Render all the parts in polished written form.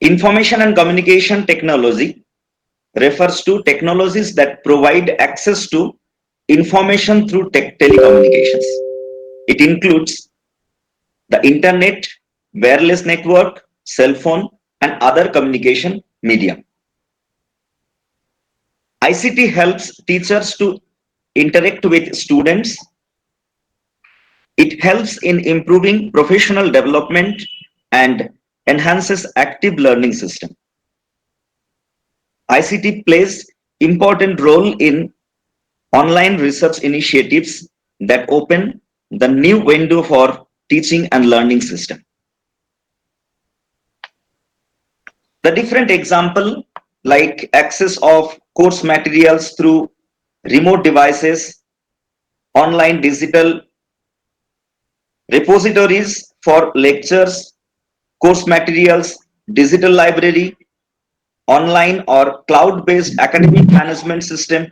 Information and communication technology refers to technologies that provide access to information through telecommunications. It includes the internet, wireless network, cell phone, and other communication medium. ICT helps teachers to interact with students. It helps in improving professional development and enhances active learning system. ICT plays important role in online research initiatives that open the new window for teaching and learning system. The different example like access of course materials through remote devices, online digital repositories for lectures, course materials, digital library, online or cloud-based academic management system,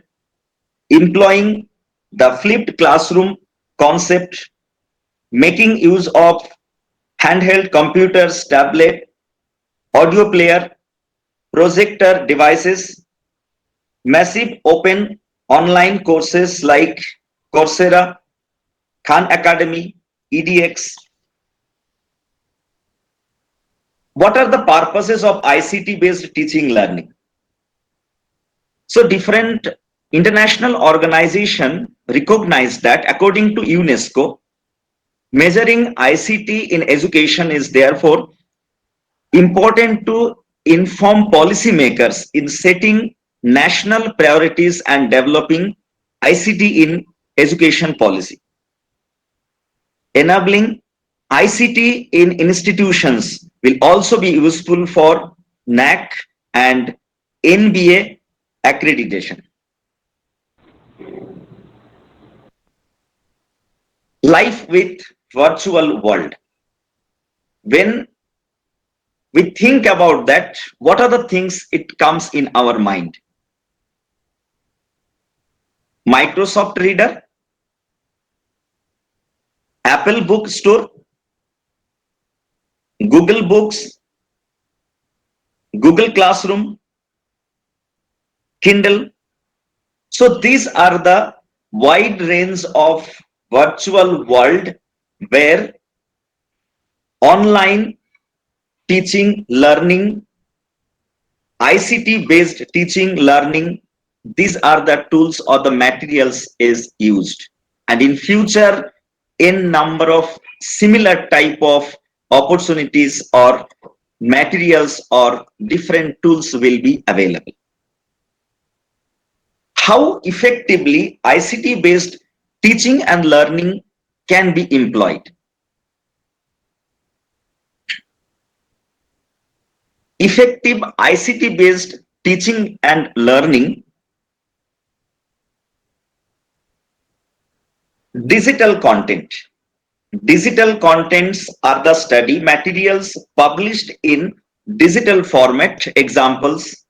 employing the flipped classroom concept, making use of handheld computers, tablet, audio player, projector devices, massive open online courses like Coursera, Khan Academy, EDX. What are the purposes of ICT-based teaching learning? So different international organizations recognize that according to UNESCO, measuring ICT in education is therefore important to inform policymakers in setting national priorities and developing ICT in education policy. Enabling ICT in institutions will also be useful for NAC and NBA accreditation. Life with virtual world. When we think about that, what are the things it comes in our mind? Microsoft Reader, Apple Bookstore, Google Books, Google Classroom, Kindle. So these are the wide range of virtual world where online teaching, learning, ICT based teaching, learning, these are the tools or the materials is used. And in future, in number of similar type of opportunities or materials or different tools will be available. How effectively ICT based teaching and learning can be employed? Effective ICT based teaching and learning. Digital content. Digital contents are the study materials published in digital format. Examples: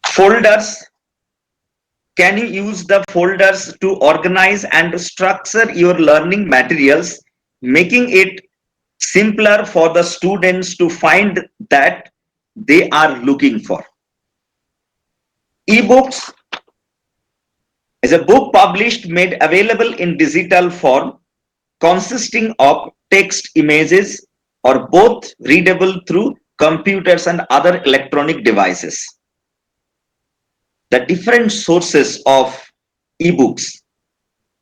folders. Can you use the folders to organize and structure your learning materials, making it simpler for the students to find that they are looking for? Ebooks is a book published, made available in digital form, consisting of text, images, or both, readable through computers and other electronic devices. The different sources of ebooks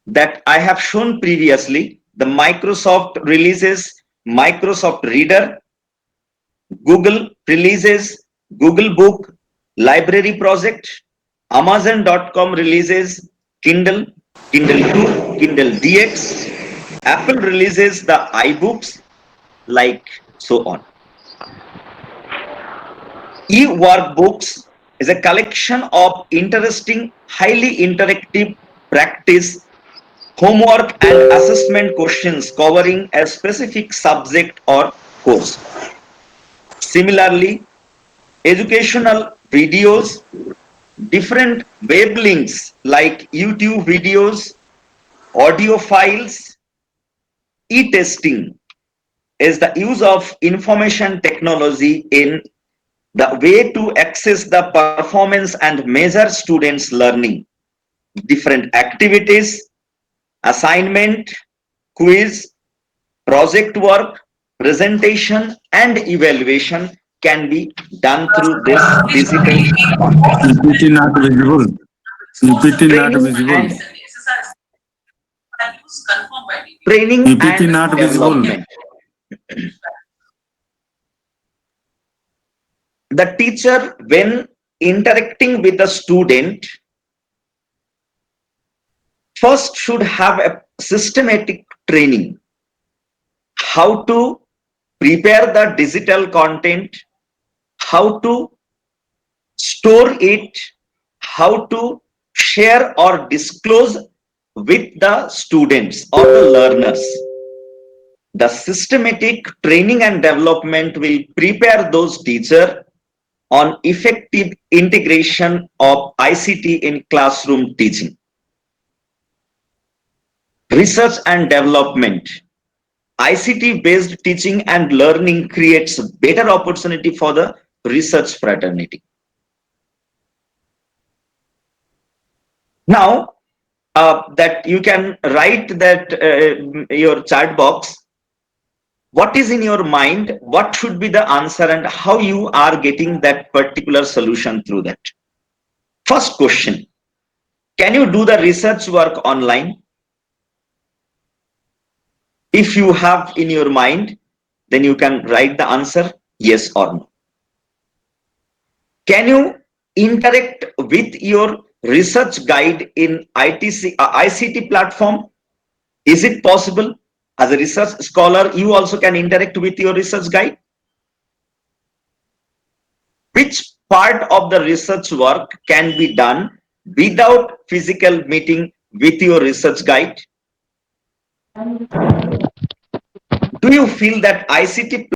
that I have shown previously, the Microsoft releases Microsoft Reader, Google releases Google Book Library Project, Amazon.com releases Kindle, Kindle 2, Kindle DX, Apple releases the iBooks, like so on. E-workbooks is a collection of interesting, highly interactive practice, homework and assessment questions covering a specific subject or course. Similarly, educational videos, different web links like YouTube videos, audio files, e-testing, is the use of information technology in the way to access the performance and measure students' learning. Different activities, assignment, quiz, project work, presentation, and evaluation can be done through this digital content. PPT not visible. PPT not Training visible. and training PPT and not visible. development. The teacher, when interacting with the student, first should have a systematic training how to prepare the digital content, how to store it, how to share or disclose with the students or the learners. The systematic training and development will prepare those teachers on effective integration of ICT in classroom teaching. Research and development. ICT based teaching and learning creates better opportunity for the research fraternity. Now, that you can write that your chat box, what is in your mind, what should be the answer, and how you are getting that particular solution through that. First question, can you do the research work online? If you have in your mind, then you can write the answer yes or no. Can you interact with your research guide in ICT platform? Is it possible? As a research scholar, you also can interact with your research guide. Which part of the research work can be done without physical meeting with your research guide? Do you feel that ICT